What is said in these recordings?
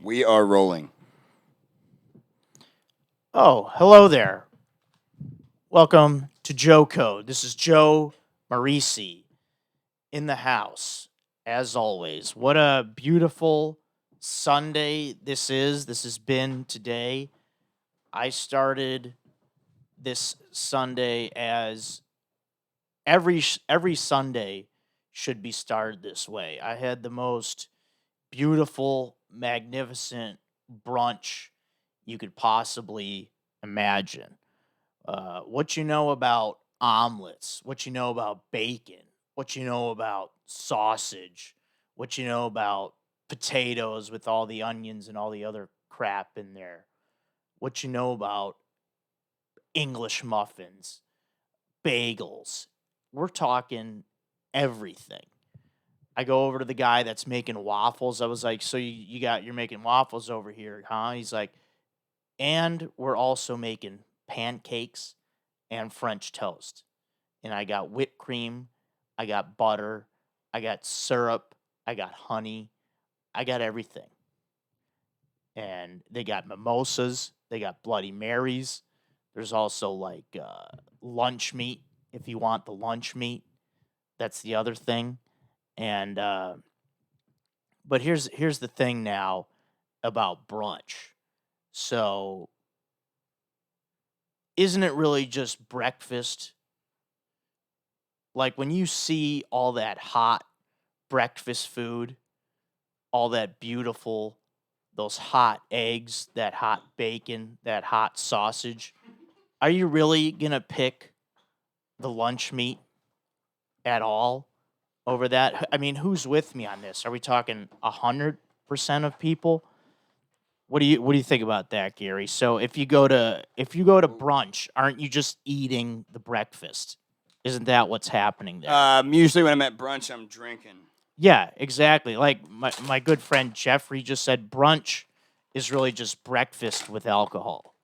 We are rolling. Oh, hello there. Welcome to Joe Code. This is Joe Marrese in the house, as always. What a beautiful Sunday this is. This has been today. I started this Sunday as every Sunday should be started this way. I had the most beautiful, magnificent brunch you could possibly imagine. What you know about omelets, what you know about bacon, what you know about sausage, what you know about potatoes with all the onions and all the other crap in there, what you know about English muffins, bagels. We're talking everything. I go over to the guy that's making waffles. I was like, "So you're making waffles over here, huh?" He's like, "And we're also making pancakes and French toast." And I got whipped cream, I got butter, I got syrup, I got honey, I got everything. And they got mimosas, they got Bloody Marys. There's also like lunch meat if you want the lunch meat. That's the other thing. And but here's the thing now about brunch. So isn't it really just breakfast? Like when you see all that hot breakfast food, all that beautiful, those hot eggs, that hot bacon, that hot sausage, are you really going to pick the lunch meat at all over that? I mean, who's with me on this? Are we talking 100% of people? What do you think about that, Gary? So if you go to brunch, aren't you just eating the breakfast? Isn't that what's happening there? Usually when I'm at brunch, I'm drinking. Yeah, exactly. Like my good friend Jeffrey just said, brunch is really just breakfast with alcohol.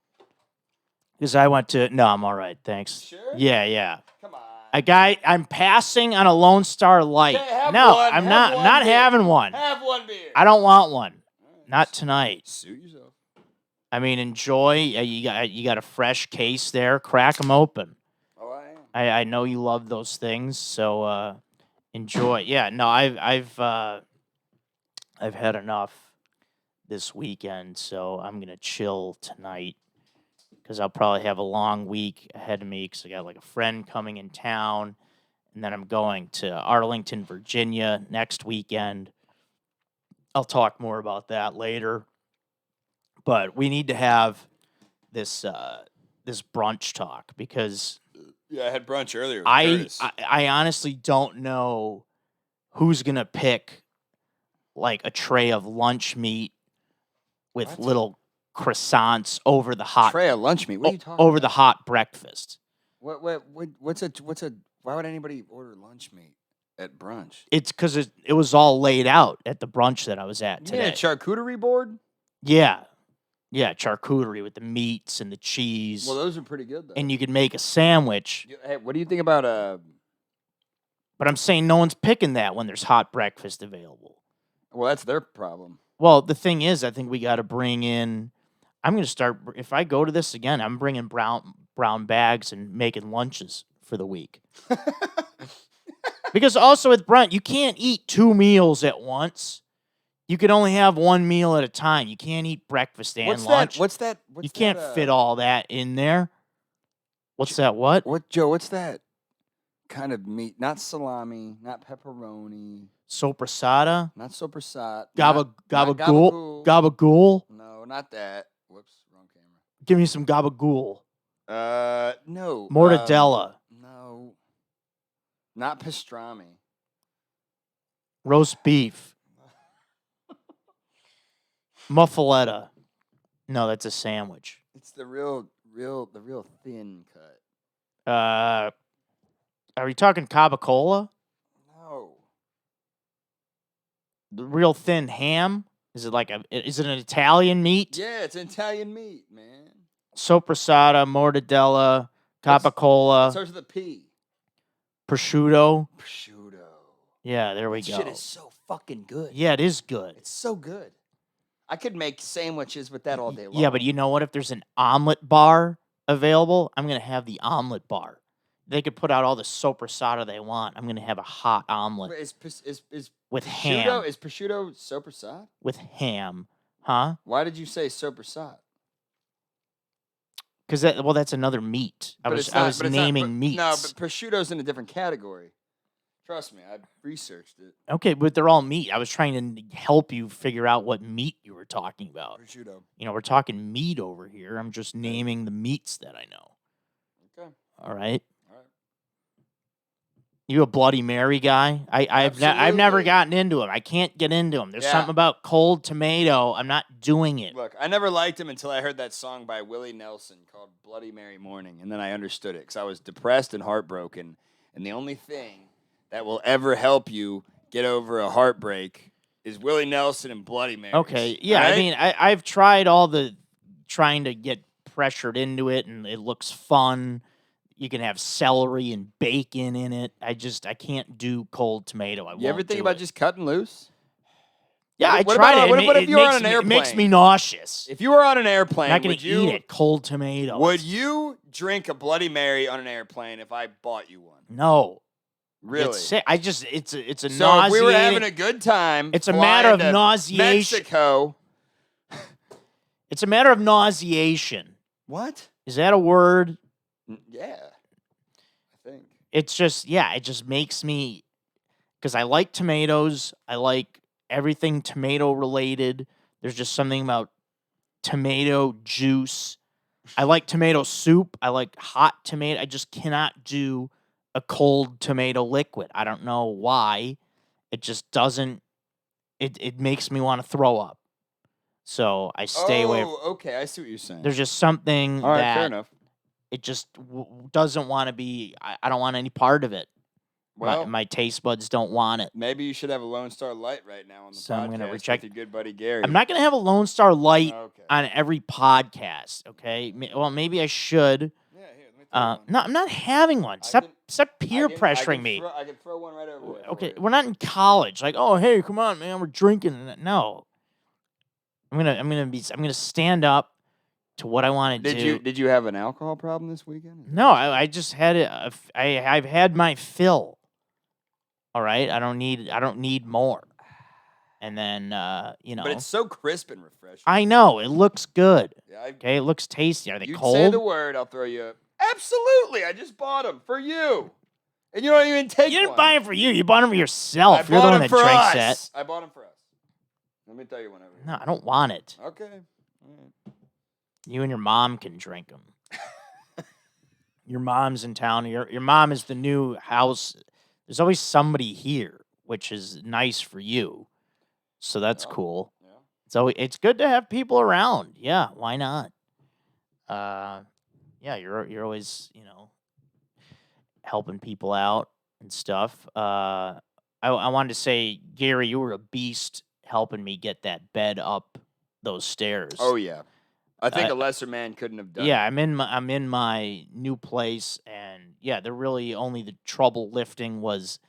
Because I went to no, I'm all right, thanks. Sure? Yeah. Come on. I'm passing on a Lone Star Light. Okay, have No, one, I'm have not. I'm one not beer. having one. Have one beer. I don't want one. Alright, Not tonight. Suit yourself. I mean, enjoy. You got a fresh case there. Crack them open. Oh, I am. I know you love those things, so enjoy. Yeah, no, I've had enough this weekend, so I'm gonna chill tonight because I'll probably have a long week ahead of me because I got like a friend coming in town, and then I'm going to Arlington, Virginia next weekend. I'll talk more about that later, but we need to have this brunch talk because Yeah, I had brunch earlier with I, Curtis. I honestly don't know who's gonna pick like a tray of lunch meat with What? little croissants over the hot Tray of lunch meat. What are you talking over about? the hot breakfast. What's a? Why would anybody order lunch meat at brunch? It's because it was all laid out at the brunch that I was at You mean a today. charcuterie board? Yeah, charcuterie with the meats and the cheese, Well, those are pretty good though. and you could make a sandwich. Hey, what do you think about But I'm saying no one's picking that when there's hot breakfast available. Well, that's their problem. Well, the thing is, I think we got to bring in. I'm going to start. If I go to this again, I'm bringing brown bags and making lunches for the week. Because also with brunch, you can't eat 2 meals at once. You can only have 1 meal at a time. You can't eat breakfast and lunch. What's that? You can't fit all that in there. What's that? What? What, Joe? What's that kind of meat? Not salami, not pepperoni, Sopressata? not sopressata, Gabagool? gabagool. Gabagool? No, not that. Whoops, wrong camera. Give me some gabagool. No. Mortadella. No. Not pastrami. Roast beef. Muffaletta. No, that's a sandwich. It's the real thin cut. Are we talking cabacola? No. The real thin ham? Is it an Italian meat? Yeah, it's Italian meat, man. Sopressata, mortadella, capicola, Starts with a P. prosciutto. Prosciutto. Yeah, there we That go. shit is so fucking good. Yeah, it is good. It's so good. I could make sandwiches with that all day long. Yeah, but you know what? If there's an omelet bar available, I'm gonna have the omelet bar. They could put out all the sopressata they want. I'm gonna have a hot omelet Wait, is with prosciutto ham. is prosciutto sopressata? With ham, huh? Why did you say sopressata? Because that's another meat. I was naming meats. No, but prosciutto's in a different category. Trust me, I researched it. Okay, but they're all meat. I was trying to help you figure out what meat you were talking about. Prosciutto. You know, we're talking meat over here. I'm just naming the meats that I know. Okay. All right. All right. You a Bloody Mary guy? I've never gotten into them. I can't get into them. There's something about cold tomato. I'm not doing it. Look, I never liked him until I heard that song by Willie Nelson called Bloody Mary Morning, and then I understood it because I was depressed and heartbroken, and the only thing that will ever help you get over a heartbreak is Willie Nelson and Bloody Mary. Okay, yeah. Right? I mean, I've tried trying to get pressured into it, and it looks fun. You can have celery and bacon in it. I can't do cold tomato. You ever think about just cutting loose? Yeah, What I tried it. What if you were on an airplane? It makes me nauseous. If you were on an airplane, I'm not going to eat it. Cold tomato. Would you drink a Bloody Mary on an airplane if I bought you one? No. Really? It's a So nauseating. if we were having a good time, it's a matter of to nauseation. Mexico. It's a matter of nauseation. What? Is that a word? Yeah, I think. It's just, it just makes me, because I like tomatoes. I like everything tomato related. There's just something about tomato juice. I like tomato soup. I like hot tomato. I just cannot do a cold tomato liquid. I don't know why. It just doesn't, it makes me want to throw up. So I stay away. Oh, okay. I see what you're saying. There's just something All right, that fair enough. it just doesn't want to be, I don't want any part of it. Well, my taste buds don't want it. Maybe you should have a Lone Star Light right now on the podcast. I'm going to reject with your good buddy Gary. I'm not going to have a Lone Star Light Okay. on every podcast, okay? Well, maybe I should. Yeah, here, let me throw one. No, I'm not having one. Stop peer pressuring me. I can throw one right over there. Okay, we're not in college. Like, oh, hey, come on, man, we're drinking. No, I'm gonna stand up to what I want to do. Did you have an alcohol problem this weekend? No, I just had it. I've had my fill. All right, I don't need more. And then you know. But it's so crisp and refreshing. I know it looks good. Yeah, okay, it looks tasty. Are they you cold? Say the word, I'll throw you up. Absolutely, I just bought them for you, and you don't even take. You didn't one. buy them for you. You bought them for yourself. You're the one that drinks it. I bought them for us. Let me tell you one over here. No, I don't want it. Okay. You and your mom can drink them. Your mom's in town. Your mom is the new house. There's always somebody here, which is nice for you. So that's cool. Yeah. It's good to have people around. Yeah, why not? Yeah, you're always, helping people out and stuff. I wanted to say, Gary, you were a beast helping me get that bed up those stairs. Oh yeah. I think a lesser man couldn't have done it. Yeah, I'm in my new place, and yeah, they're really only the trouble lifting was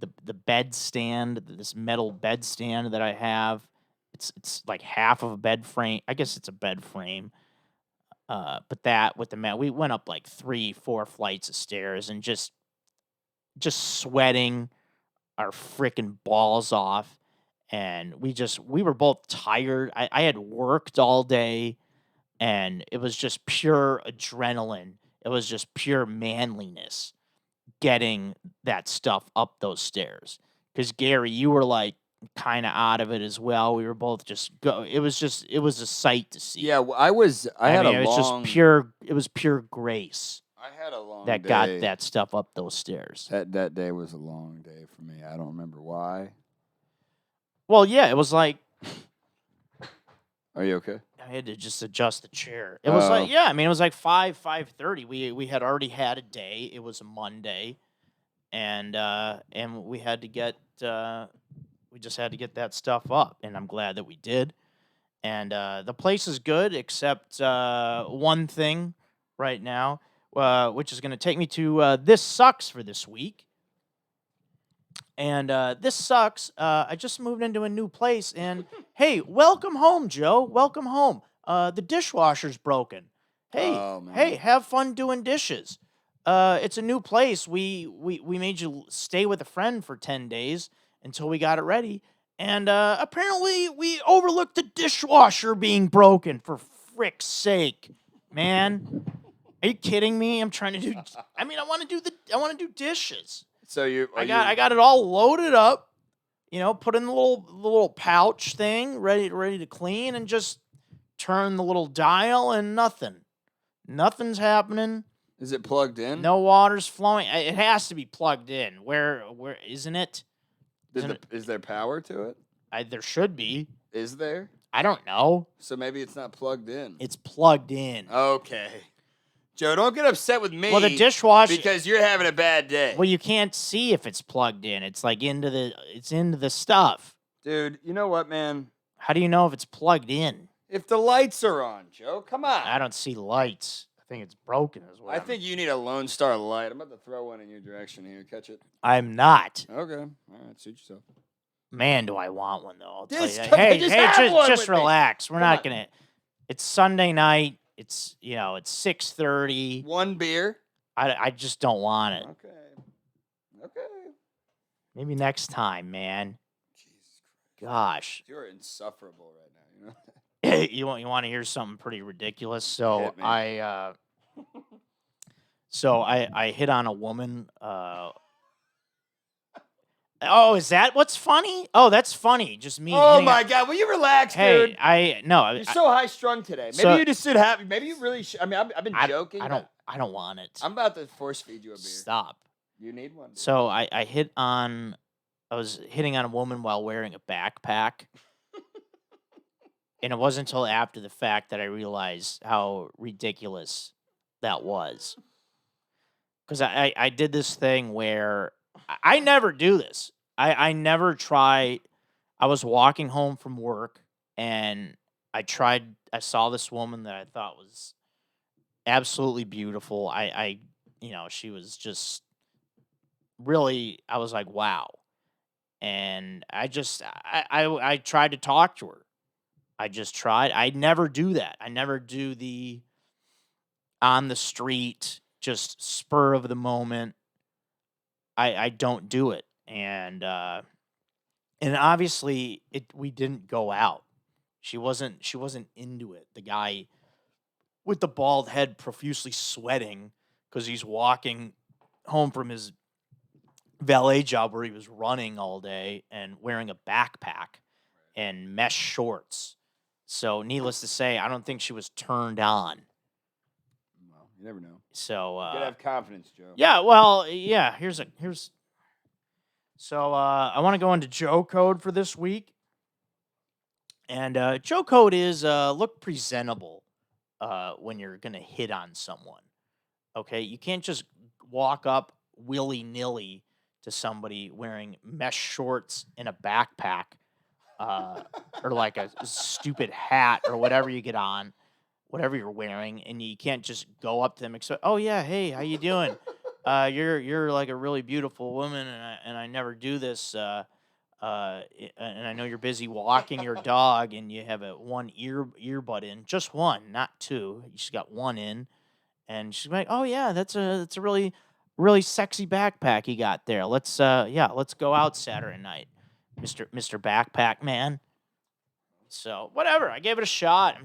the bed stand, this metal bed stand that I have. It's like half of a bed frame. I guess it's a bed frame. But that with the mat, we went up like 3-4 flights of stairs and just sweating our freaking balls off, and we were both tired. I had worked all day. And it was just pure adrenaline. It was just pure manliness getting that stuff up those stairs. Because, Gary, you were like kind of out of it as well. We were both just it was a sight to see. Yeah, well, it was pure grace. I had a long that day. Got that stuff up those stairs. That day was a long day for me. I don't remember why. Well, yeah, it was like. Are you okay? I had to just adjust the chair. It was like, yeah, it was like 5:30. We had already had a day. It was a Monday, and we had to get we just had to get that stuff up, and I'm glad that we did. And the place is good, except one thing right now, which is going to take me to this sucks for this week. And this sucks. I just moved into a new place, and hey, welcome home, Joe. Welcome home. The dishwasher's broken. Hey, Oh, man. hey, have fun doing dishes. It's a new place. We made you stay with a friend for 10 days until we got it ready. And apparently we overlooked the dishwasher being broken, for frick's sake. Man, are you kidding me? I'm trying to do I mean, I want to do dishes. So I got it all loaded up, put in the little pouch thing, ready to clean, and just turn the little dial, and nothing's happening. Is it plugged in? No water's flowing. It has to be plugged in. Where isn't it? Is there power to it? There should be. Is there? I don't know. So maybe it's not plugged in. It's plugged in. Okay. Joe, don't get upset with me. Well, the dishwasher, because you're having a bad day. well, you can't see if it's plugged in. It's like into the stuff. Dude, you know what, man? How do you know if it's plugged in? If the lights are on, Joe, come on. I don't see lights. I think it's broken as well. I think you need a Lone Star light. I'm about to throw one in your direction here. Catch it. I'm not. Okay. All right. Suit yourself. Man, do I want one though? I'll tell Just you. come- Hey, just have one just with me. relax. We're Come not on. gonna. It's Sunday night. It's it's 6:30. One beer. I just don't want it. Okay. Maybe next time, man. Jesus Christ. Gosh, You're insufferable right now, you know? you want to hear something pretty ridiculous? So Hit me. I hit on a woman. Oh, is that what's funny? Oh, that's funny. Just me. Oh hitting my God! Will you relax, Hey, dude? no. You're so high strung today. Maybe So- you just should have. Maybe you really should. I mean, I've been I joking. I but don't want it. I'm about to force feed you a beer. Stop. You need one. So I was hitting on a woman while wearing a backpack. And it wasn't until after the fact that I realized how ridiculous that was. Because I did this thing where I never do this. I never try. I was walking home from work and I saw this woman that I thought was absolutely beautiful. She was just really, I was like, wow. And I tried to talk to her. I just tried. I never do that. I never do the on the street, just spur of the moment. I don't do it. And obviously we didn't go out. She wasn't into it. The guy with the bald head profusely sweating because he's walking home from his valet job where he was running all day and wearing a backpack and mesh shorts. So needless to say, I don't think she was turned on. Well, you never know. So You gotta have confidence, Joe. yeah, well, yeah, so I want to go into Joe code for this week. And Joe code is look presentable when you're going to hit on someone. Okay? You can't just walk up willy-nilly to somebody wearing mesh shorts and a backpack or like a stupid hat or whatever you get on, whatever you're wearing, and you can't just go up to them and say, "Oh yeah, hey, how you doing? You're like a really beautiful woman, and I never do this. And I know you're busy walking your dog, and you have one earbud in, just one, not two. You just got one in." And she's like, "Oh yeah, that's a really really sexy backpack you got there. Let's go out Saturday night, Mr. Backpack Man." So whatever, I gave it a shot.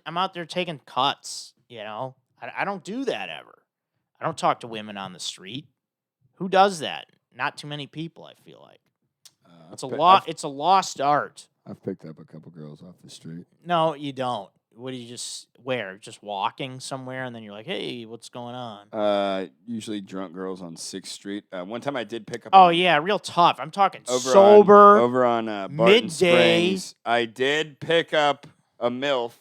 I'm out there taking cuts. I don't do that ever. I don't talk to women on the street. Who does that? Not too many people, I feel like. It's a lost art. I've picked up a couple girls off the street. No, you don't. What do you just wear? Just walking somewhere, and then you're like, "Hey, what's going on?" Usually drunk girls on 6th Street. One time I did pick up. Oh yeah, real tough. I'm talking over sober. over on Barton midday. Springs. I did pick up a MILF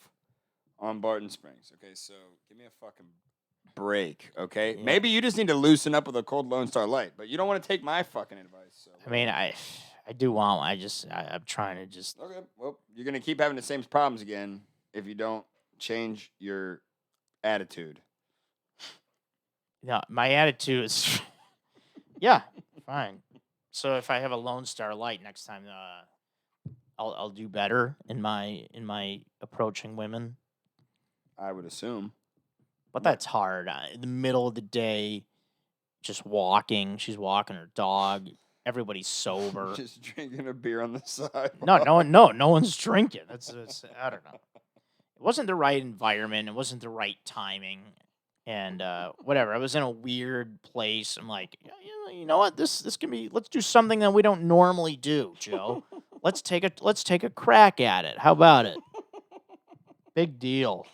on Barton Springs. Okay, so give me a fucking break. Okay, Yeah. maybe you just need to loosen up with a cold Lone Star Light, but you don't want to take my fucking advice. So. I mean, I do want one. I'm trying to just. Okay, well, you're gonna keep having the same problems again if you don't change your attitude. No, my attitude is. Yeah, fine. So if I have a Lone Star Light next time, I'll do better in my approaching women. I would assume. But that's hard. In the middle of the day, just walking. She's walking her dog. Everybody's sober. Just drinking a beer on the side. No one's drinking. That's I don't know. It wasn't the right environment. It wasn't the right timing, and whatever. I was in a weird place. I'm like, you know what? This can be. Let's do something that we don't normally do, Joe. Let's take a crack at it. How about it? Big deal.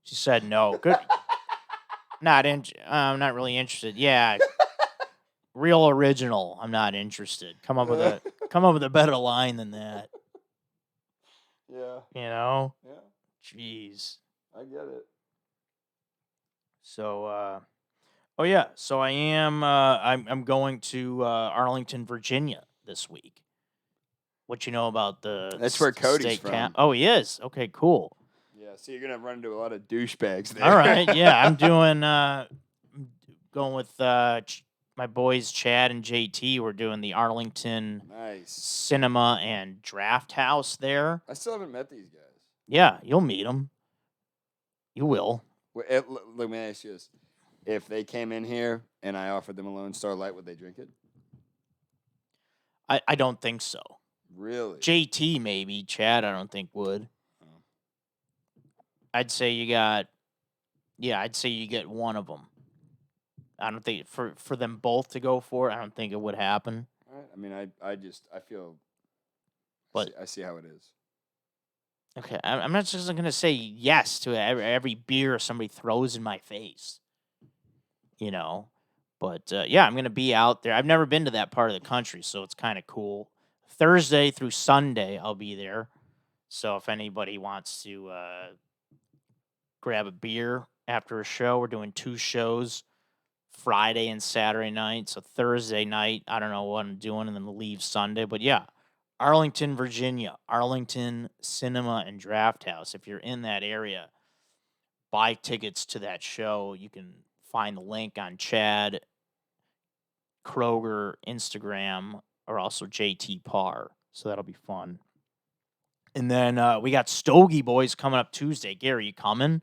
She said no. Good. I'm not really interested. Yeah. Real original. I'm not interested. Come up with a better line than that. Yeah. You know? Yeah. Jeez. I get it. So so I am I'm going to Arlington, Virginia this week. What you know about the That's where Cody's state from. Oh, he is. Okay, cool. Yeah, so you're gonna run into a lot of douchebags there. All right, yeah, I'm doing going with my boys Chad and JT. We're doing the Arlington Nice. Cinema and Draft House there. I still haven't met these guys. Yeah, you'll meet them. You will. Let me ask you this: if they came in here and I offered them a Lone Star Light, would they drink it? I don't think so. Really? JT maybe. Chad I don't think would. Oh. I'd say you get one of them. I don't think for them both to go for it, I don't think it would happen. All right. I mean, I feel. But I see how it is. Okay, I'm not just going to say yes to every beer somebody throws in my face, you know. But, yeah, I'm going to be out there. I've never been to that part of the country, so it's kind of cool. Thursday through Sunday, I'll be there. So if anybody wants to grab a beer after a show, we're doing 2 shows, Friday and Saturday night. So Thursday night, I don't know what I'm doing, and then leave Sunday. But, yeah. Arlington, Virginia, Arlington Cinema and Draft House. If you're in that area, buy tickets to that show. You can find the link on Chad Kroger Instagram or also JT Parr. So that'll be fun. And then we got Stogie Boys coming up Tuesday. Gary, you coming?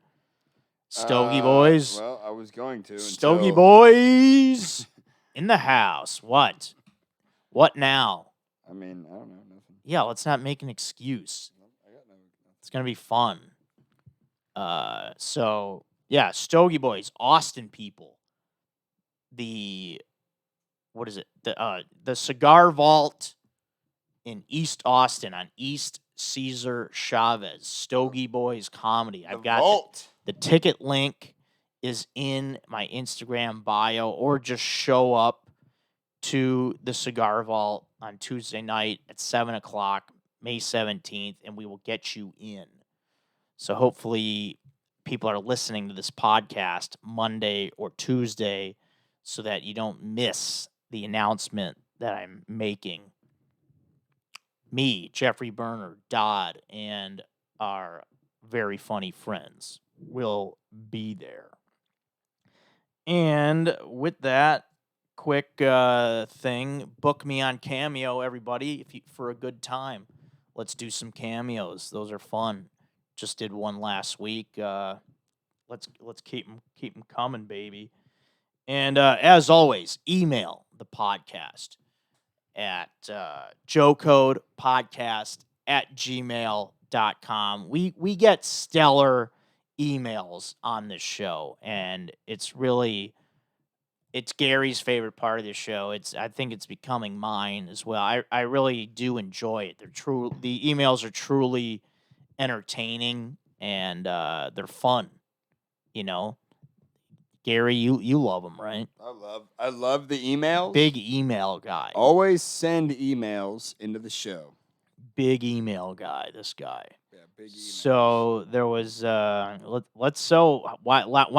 Stogie Boys. Well, I was going to. Stogie Boys in the house. What? What now? I mean, I don't know, nothing. Yeah, let's not make an excuse. I got nothing. It's gonna be fun. So yeah, Stogie Boys, Austin people. What is it? The Cigar Vault in East Austin on East Cesar Chavez. Stogie Boys comedy. I've got the ticket link is in my Instagram bio, or just show up to the Cigar Vault on Tuesday night at 7:00, May 17th, and we will get you in. So hopefully people are listening to this podcast Monday or Tuesday so that you don't miss the announcement that I'm making. Me, Jeffrey Berner, Dodd, and our very funny friends will be there. And with that, quick thing, book me on Cameo, everybody, for a good time. Let's do some cameos. Those are fun. Just did one last week. Let's keep them coming, baby. And as always, email the podcast at joecodepodcast@gmail.com. We get stellar emails on this show, and it's Gary's favorite part of the show. I think it's becoming mine as well. I really do enjoy it. The emails are truly entertaining, and they're fun. You know, Gary, you love them, right? I love the emails. Big email guy. Always send emails into the show. Big email guy. This guy. Yeah, big emails. So there was why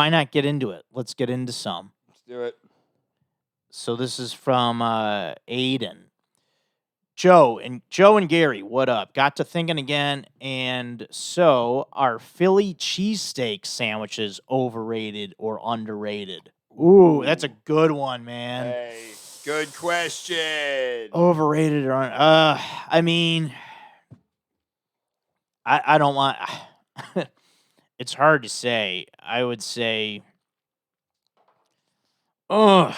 not get into it? Let's get into some. Let's do it. So this is from Aiden. Joe and Gary, what up? Got to thinking again, and so are Philly cheesesteak sandwiches overrated or underrated? Ooh, that's a good one, man. Hey. Good question. Overrated or I mean, I don't want. It's hard to say. I would say, ugh.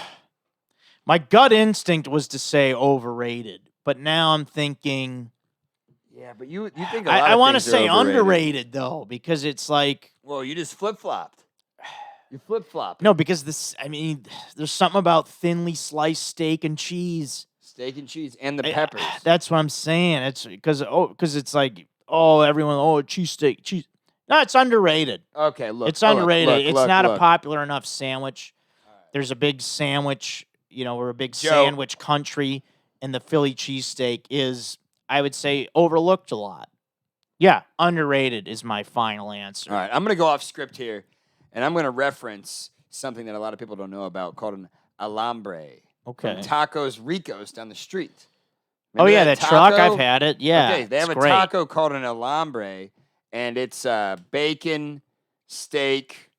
My gut instinct was to say overrated, but now I'm thinking. Yeah, but you think a lot I of want to things are say overrated. underrated though, because it's like Well, you just flip-flopped. You flip-flopped. no, because this. I mean, there's something about thinly sliced steak and cheese. Steak and cheese and the peppers. That's what I'm saying. It's because it's like everyone cheesesteak cheese. No, it's underrated. Okay, look. It's underrated. It's not look. a popular enough sandwich. All right. There's a big sandwich. We're a big Joe. sandwich country, and the Philly cheesesteak is, I would say, overlooked a lot. Yeah, underrated is my final answer. All right, I'm going to go off script here, and I'm going to reference something that a lot of people don't know about called an alambre. Okay. From Tacos Ricos down the street. Remember that truck? taco? I've had it. Yeah. Okay, they have a great. taco called an alambre, and it's bacon, steak.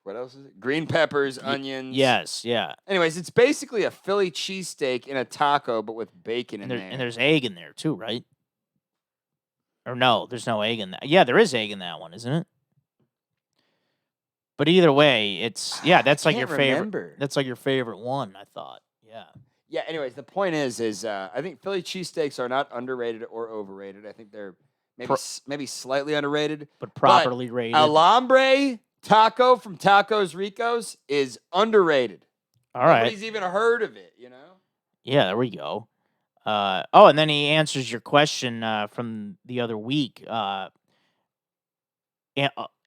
What else is it? Green peppers, onions. Yes, yeah. Anyways, it's basically a Philly cheesesteak in a taco, but with bacon in there. And there's egg in there too, right? Or no, there's no egg in that. Yeah, there is egg in that one, isn't it? But either way, that's like your favorite. That's like your favorite one, I thought. Yeah. Yeah, anyways, the point is I think Philly cheesesteaks are not underrated or overrated. I think they're maybe slightly underrated. But properly rated. Alambre taco from Tacos Ricos is underrated. All right. Nobody's even heard of it, Yeah, there we go. And then he answers your question from the other week.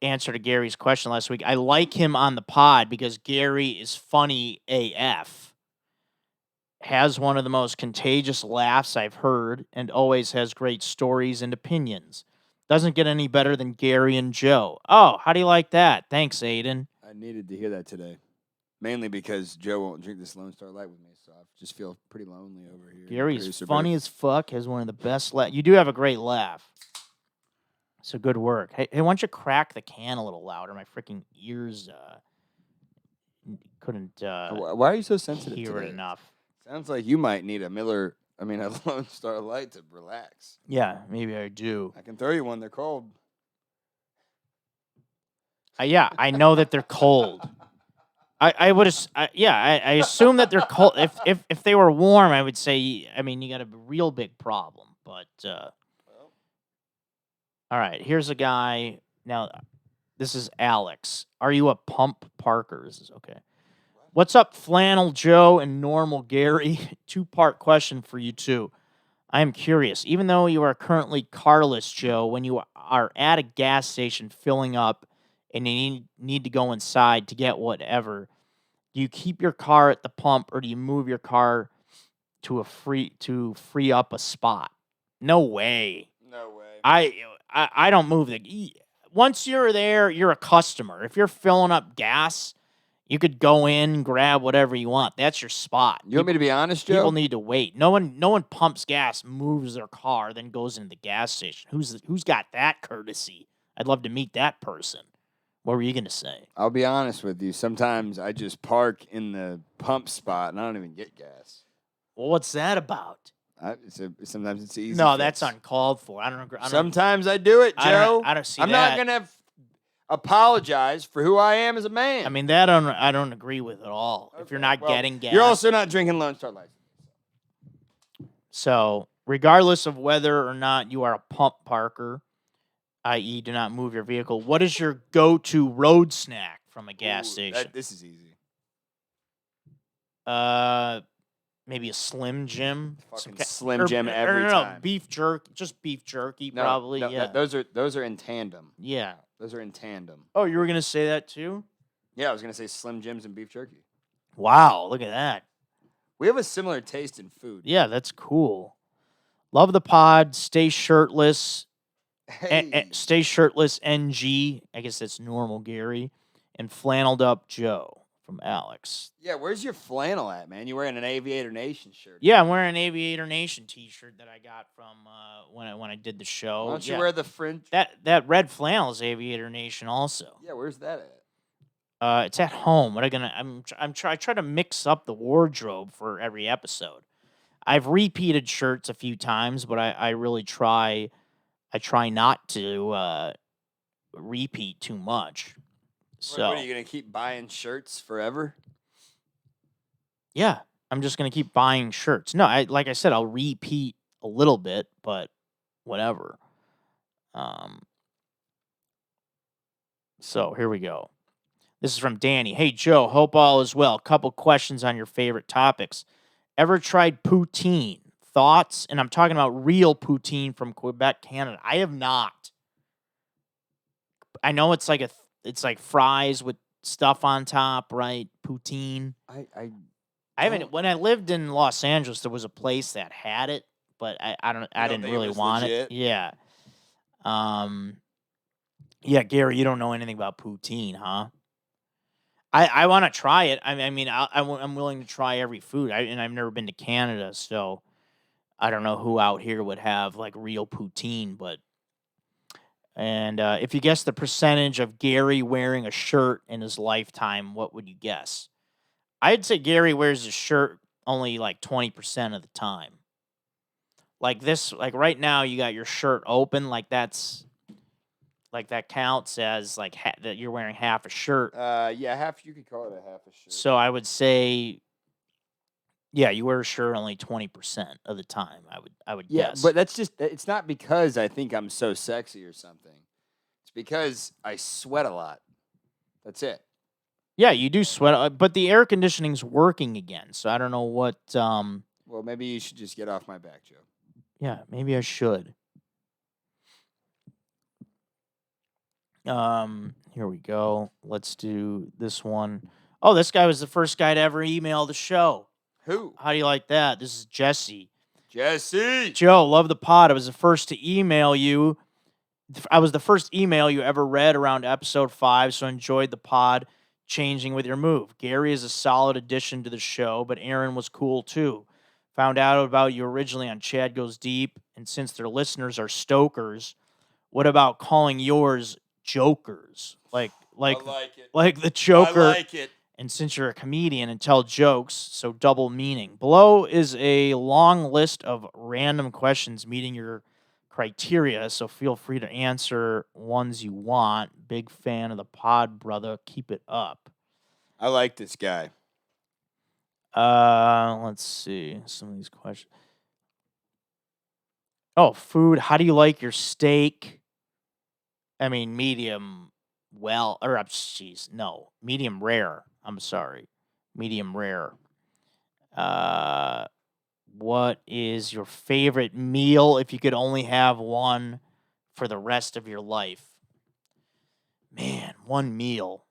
Answer to Gary's question last week. I like him on the pod because Gary is funny AF. Has one of the most contagious laughs I've heard and always has great stories and opinions. Doesn't get any better than Gary and Joe. Oh, how do you like that? Thanks, Aiden. I needed to hear that today. Mainly because Joe won't drink this Lone Star Light with me, so I just feel pretty lonely over here. Gary's funny as fuck, has one of the best laughs. You do have a great laugh. So good work. Hey, why don't you crack the can a little louder? My freaking ears couldn't why are you so sensitive hear today? it enough. Sounds like you might need a Lone Star Light to relax. Yeah, maybe I do. I can throw you one. They're cold. Yeah, I know that they're cold. I assume that they're cold. If they were warm, I would say, you got a real big problem. But all right, here's a guy. Now, this is Alex. Are you a pump Parker? This is okay. What's up, Flannel Joe and Normal Gary? Two-part question for you two. I am curious. Even though you are currently carless, Joe, when you are at a gas station filling up and you need to go inside to get whatever, do you keep your car at the pump or do you move your car to free up a spot? No way. No way. I don't move once you're there, you're a customer. If you're filling up gas, you could go in, grab whatever you want. That's your spot. You want me to be honest, Joe? People need to wait. No one pumps gas, moves their car, then goes into the gas station. Who's got that courtesy? I'd love to meet that person. What were you going to say? I'll be honest with you. Sometimes I just park in the pump spot and I don't even get gas. Well, what's that about? Sometimes it's easy. No, that's uncalled for. I don't agree. Sometimes I do it, Joe. I don't see I'm that. not going to apologize for who I am as a man. I mean, that I don't agree with at all. Okay, if you're not getting gas. You're also not drinking Lone Star Light. So, regardless of whether or not you are a pump parker, i.e. do not move your vehicle, what is your go-to road snack from a gas station? This is easy. Maybe a Slim Jim. Slim Jim every time. Beef jerky. Just beef jerky, probably. Yeah. Those are in tandem. Yeah. Those are in tandem. Oh, you were going to say that too? Yeah, I was going to say Slim Jims and beef jerky. Wow, look at that. We have a similar taste in food. Yeah, that's cool. Love the pod. Stay shirtless. Hey. Stay shirtless, NG. I guess that's Normal Gary. And flanneled up Joe from Alex. Yeah, where's your flannel at, man? You wearing an Aviator Nation shirt? Yeah, I'm wearing an Aviator Nation T-shirt that I got from when I did the show. Why don't you wear the fringe? That red flannel is Aviator Nation also. Yeah, where's that It's at home. What am I gonna? I try to mix up the wardrobe for every episode. I've repeated shirts a few times, but I really try. I try not to repeat too much. What are So you gonna keep buying shirts forever? yeah, I'm just gonna keep buying shirts. No, like I said, I'll repeat a little bit, but whatever. Um, so here we go. This is from Danny. Hey Joe, hope all is well. Couple questions on your favorite topics. Ever tried poutine? Thoughts? And I'm talking about real poutine from Quebec, Canada. I have not. I know it's like it's like fries with stuff on top, right? Poutine. I haven't. When I lived in Los Angeles, there was a place that had it, but I don't. I don't didn't think it really was want legit? it. Yeah. Yeah, Gary, you don't know anything about poutine, huh? I want to try it. I mean, I'm willing to try every food. And I've never been to Canada, so I don't know who out here would have like real poutine. But and if you guess the percentage of Gary wearing a shirt in his lifetime, what would you guess? I'd say Gary wears a shirt only like 20% of the time. Like this, like right now, you got your shirt open, like that counts as like that you're wearing half a shirt. Yeah, half. You could call it a half a shirt. So I would say, yeah, you wear a shirt only 20% of the time. I would Yeah, guess. but that's just. It's not because I think I'm so sexy or something. It's because I sweat a lot. That's it. Yeah, you do sweat, but the air conditioning's working again, so I don't know what. Well, maybe you should just get off my back, Joe. Yeah, maybe I should. Here we go. Let's do this one. Oh, this guy was the first guy to ever email the show. Who? How do you like that? This is Jesse. Jesse. Joe, love the pod. I was the first to email you. I was the first email you ever read around episode 5, so enjoyed the pod changing with your move. Gary is a solid addition to the show, but Aaron was cool too. Found out about you originally on Chad Goes Deep, and since their listeners are stokers, what about calling yours jokers? I like it. Like the Joker. I like it. And since you're a comedian and tell jokes, so double meaning. Below is a long list of random questions meeting your criteria, so feel free to answer ones you want. Big fan of the pod, brother. Keep it up. I like this guy. Let's see some of these questions. Oh, food. How do you like your steak? I mean, medium well, or jeez, no, medium rare. I'm sorry, medium rare. What is your favorite meal if you could only have one for the rest of your life? Man, one meal.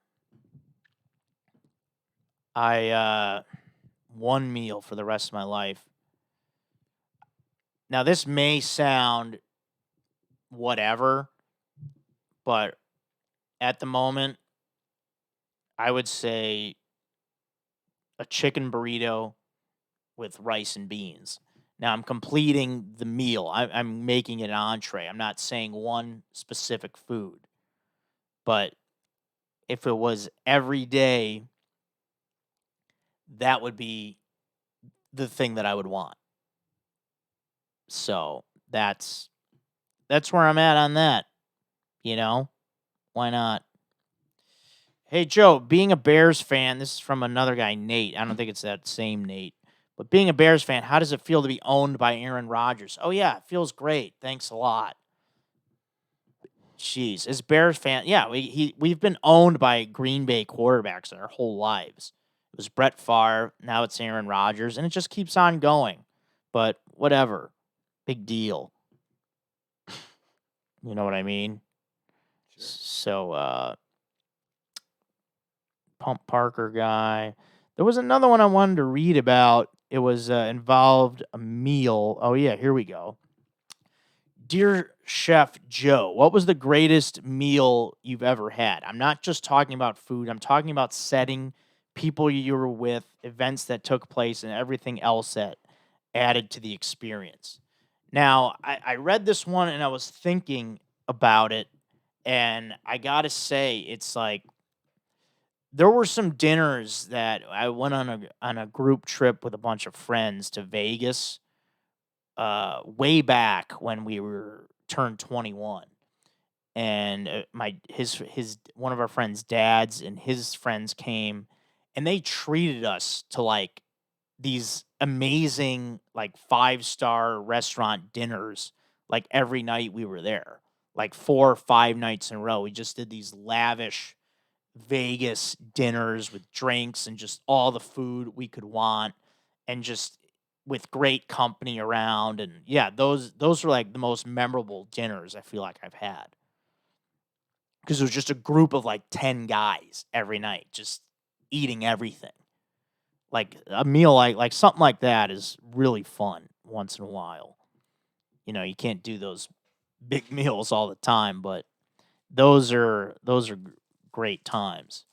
One meal for the rest of my life. Now, this may sound whatever, but at the moment, I would say a chicken burrito with rice and beans. Now, I'm completing the meal. I'm making it an entree. I'm not saying one specific food. But if it was every day, that would be the thing that I would want. So that's where I'm at on that. You know, why not? Hey Joe, being a Bears fan, this is from another guy, Nate. I don't think it's that same Nate. But being a Bears fan, how does it feel to be owned by Aaron Rodgers? Oh yeah, it feels great. Thanks a lot. Jeez, as Bears fan, yeah, we've been owned by Green Bay quarterbacks our whole lives. It was Brett Favre, now it's Aaron Rodgers, and it just keeps on going. But whatever, big deal. You know what I mean? Sure. So, Pump Parker guy. There was another one I wanted to read about. It was involved a meal. Oh yeah, here we go. Dear Chef Joe, what was the greatest meal you've ever had? I'm not just talking about food. I'm talking about setting, people you were with, events that took place, and everything else that added to the experience. Now, I read this one and I was thinking about it, and I got to say, it's like there were some dinners that I went on a group trip with a bunch of friends to Vegas, way back when we were turned 21. And my his one of our friends' dads and his friends came, and they treated us to like these amazing like 5-star restaurant dinners like every night we were there. Like 4 or 5 nights in a row. We just did these lavish Vegas dinners with drinks and just all the food we could want, and just with great company around. And yeah, those were like the most memorable dinners I feel like I've had, because it was just a group of like 10 guys every night just eating everything. Like a meal like something like that is really fun once in a while. You can't do those big meals all the time, but those are great times.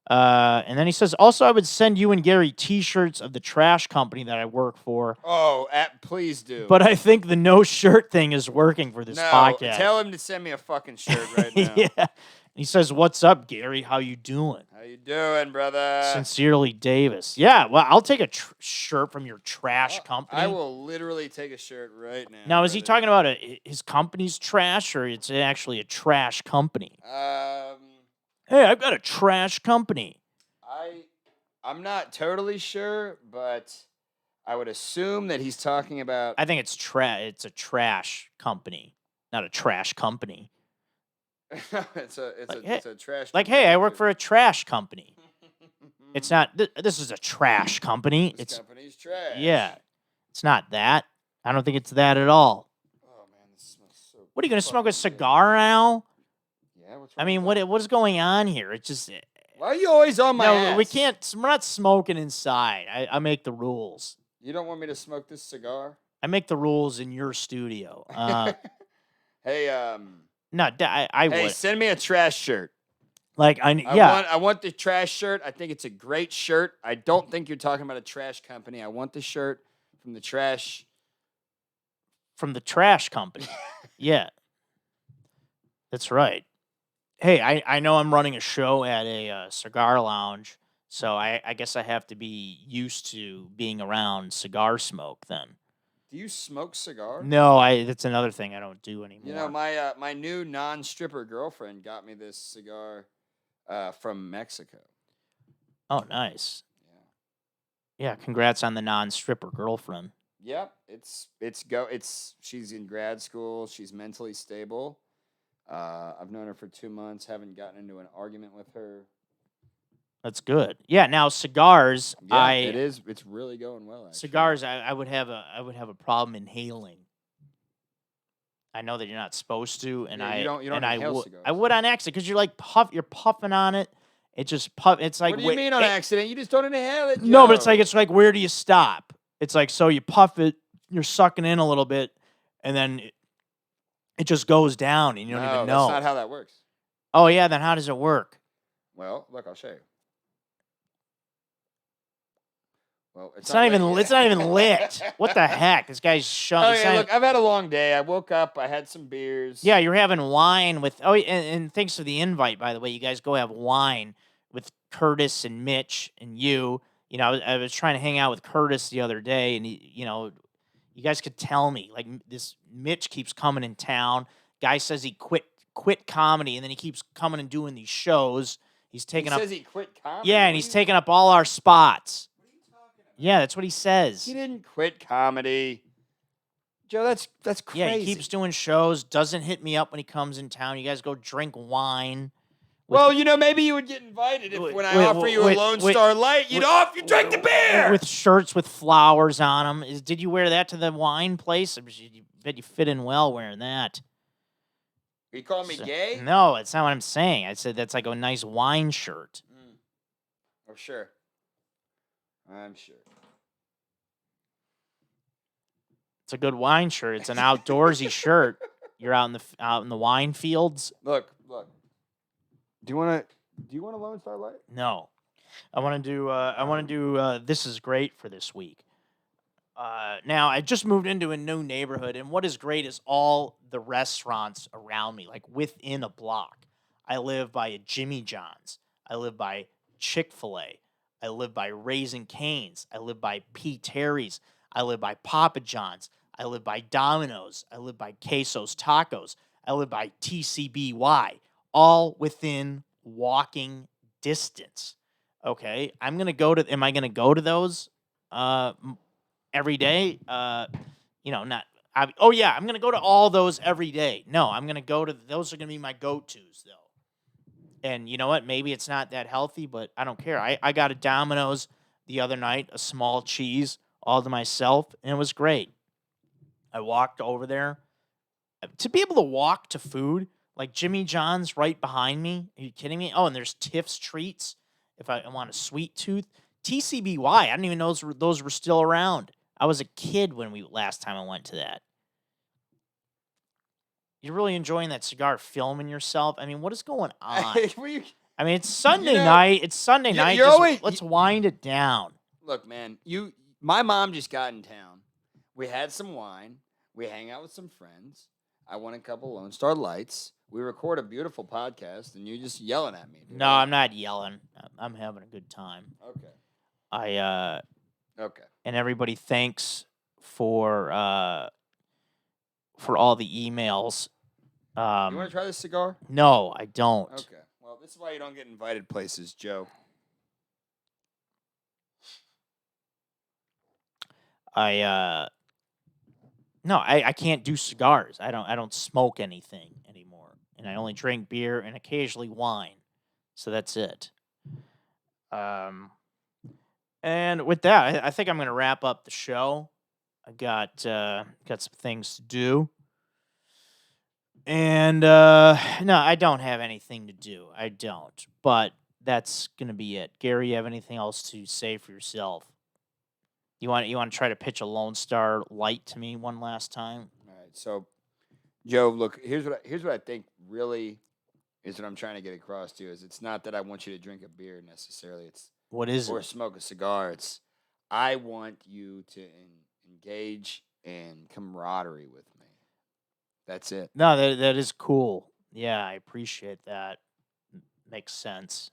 And then he says, also, I would send you and Gary T-shirts of the trash company that I work for, Oh, please do. but I think the no shirt thing is working for this no, podcast. tell him to send me a fucking shirt right now. Yeah. He says, "What's up, Gary? How you doing?" How you doing, brother? Sincerely, Davis. Yeah, well, I'll take a shirt from your trash company. I will literally take a shirt right now. Now, is he talking about his company's trash, or it's actually a trash company? Hey, I've got a trash company. I'm not totally sure, but I would assume that he's talking about. I think it's a trash company, not a trash company. it's a trash. Like, hey, I work for a trash company. It's not. This is a trash company. This company's trash. Yeah, it's not that. I don't think it's that at all. Oh man, this smells so. What are you gonna smoke a cigar now? Yeah, what's wrong I mean, with that? what is going on here? It's just. Why are you always on my ass? We can't. We're not smoking inside. I make the rules. You don't want me to smoke this cigar? I make the rules in your studio. Hey, No, I hey, would. send me a trash shirt. Like I want the trash shirt. I think it's a great shirt. I don't think you're talking about a trash company. I want the shirt from the trash company. Yeah, that's right. Hey, I know I'm running a show at a cigar lounge, so I guess I have to be used to being around cigar smoke then. Do you smoke cigars? No, that's another thing I don't do anymore. You know, my new non-stripper girlfriend got me this cigar from Mexico. Oh, nice. Yeah, congrats on the non-stripper girlfriend. Yep, she's in grad school. She's mentally stable. I've known her for 2 months. Haven't gotten into an argument with her. That's good. Yeah. Now cigars, yeah, it is. It's really going well. Actually. Cigars, I would have a problem inhaling. I know that you're not supposed to, and you don't inhale cigars. I would on accident, because you're puffing on it. It just It's like, what do you mean on accident? You just don't inhale it. Joe. No, but it's like where do you stop? It's like, so you puff it, you're sucking in a little bit, and then it just goes down, and you don't even know. That's not how that works. Oh yeah, then how does it work? Well, look, I'll show you. Well, it's not even lit. What the heck? This guy's showing. Oh yeah, look, I've had a long day. I woke up. I had some beers. Yeah, you're having wine with. Oh, and thanks for the invite, by the way. You guys go have wine with Curtis and Mitch and you. You know, I was trying to hang out with Curtis the other day, and you guys could tell me, like, this Mitch keeps coming in town. Guy says he quit comedy, and then he keeps coming and doing these shows. He says he quit comedy. Yeah, and he's taking up all our spots. Yeah, that's what he says. He didn't quit comedy. Joe, that's crazy. Yeah, he keeps doing shows, doesn't hit me up when he comes in town. You guys go drink wine. Well, maybe you would get invited when I offer you a Lone Star Light. You'd drink the beer! With shirts with flowers on them. Did you wear that to the wine place? I bet you fit in well wearing that. Are you calling me gay? No, that's not what I'm saying. I said that's like a nice wine shirt. Oh, sure. I'm sure. It's a good wine shirt. It's an outdoorsy shirt. You're out in the wine fields. Look. Do you want a Lone Star Light? No. I want to do This Is Great for this week. Now, I just moved into a new neighborhood, and what is great is all the restaurants around me, like within a block. I live by a Jimmy John's. I live by Chick-fil-A. I live by Raising Cane's. I live by P. Terry's. I live by Papa John's. I live by Domino's. I live by Queso's Tacos. I live by TCBY. All within walking distance. Okay, am I going to go to those every day? Not. I'm going to go to all those every day. No, I'm going to go to those are going to be my go-tos though. And you know what? Maybe it's not that healthy, but I don't care. I got a Domino's the other night, a small cheese, all to myself, and it was great. I walked over there. To be able to walk to food, like Jimmy John's right behind me. Are you kidding me? Oh, and there's Tiff's Treats if I want a sweet tooth. TCBY, I didn't even know those were still around. I was a kid when last time I went to that. You're really enjoying that cigar, filming yourself. I mean, what is going on? I mean, it's Sunday night. It's Sunday night. Let's wind it down. Look, man, my mom just got in town. We had some wine. We hang out with some friends. I won a couple Lone Star Lights. We record a beautiful podcast, and you're just yelling at me. Dude. No, I'm not yelling. I'm having a good time. Okay. Okay. And everybody, thanks for all the emails. You want to try this cigar? No, I don't. Okay. Well, this is why you don't get invited places, Joe. I can't do cigars. I don't smoke anything anymore, and I only drink beer and occasionally wine. So that's it. And with that, I think I'm going to wrap up the show. I got some things to do. And no, I don't have anything to do. I don't. But that's going to be it. Gary, you have anything else to say for yourself? You want to try to pitch a Lone Star Light to me one last time? All right. So, Joe, look, here's what I think really is what I'm trying to get across to you is it's not that I want you to drink a beer necessarily. What is it? Or smoke a cigar. It's I want you to engage in camaraderie with me. That's it. No, that is cool. Yeah, I appreciate that. Makes sense.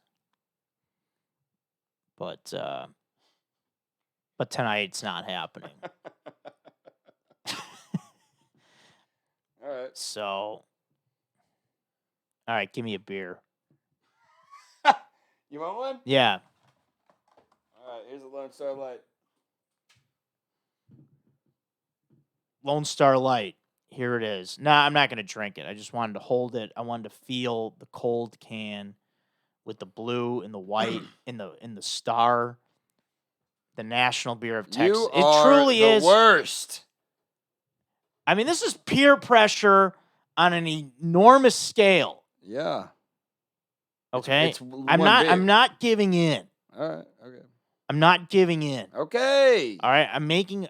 But tonight it's not happening. All right. So, all right, give me a beer. You want one? Yeah. All right, here's a Lone Star Light. Lone Star Light. Here it is. Nah, I'm not going to drink it. I just wanted to hold it. I wanted to feel the cold can with the blue and the white in the star. The national beer of Texas. It truly is the worst. I mean, this is peer pressure on an enormous scale. Yeah. Okay. I'm not giving in. All right. Okay. I'm not giving in. Okay. All right. I'm making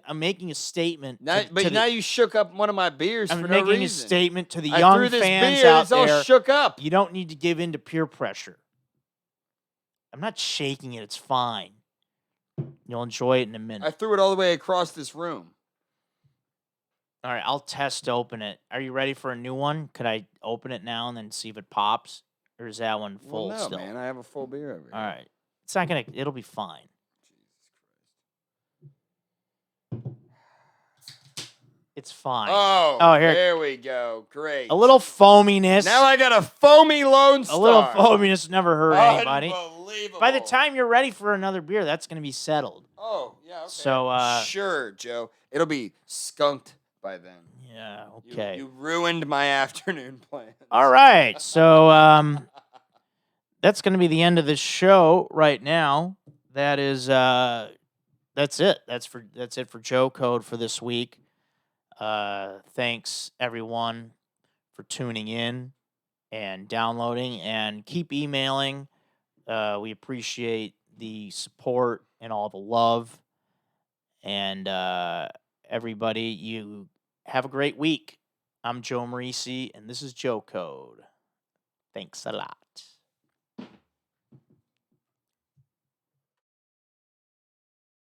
a statement. Now you shook up one of my beers for no reason. I'm making a statement to the young fans out there. It's all shook up. You don't need to give in to peer pressure. I'm not shaking it. It's fine. You'll enjoy it in a minute. I threw it all the way across this room. All right. I'll test open it. Are you ready for a new one? Could I open it now and then see if it pops? Or is that one full still? No, man. I have a full beer over here. All right. It's not going to... It'll be fine. It's fine. Oh, here. There we go. Great. A little foaminess. Now I got a foamy Lone Star. A little foaminess never hurt anybody. Unbelievable. By the time you're ready for another beer, that's going to be settled. Oh, yeah, okay. So, sure, Joe. It'll be skunked by then. Yeah, okay. You ruined my afternoon plans. All right. So, that's going to be the end of this show right now. That is that's it. That's it for Joe Code for this week. Thanks everyone for tuning in and downloading, and keep emailing. We appreciate the support and all the love. And everybody, you have a great week. I'm Joe Marrese, and this is Joe Code. Thanks a lot.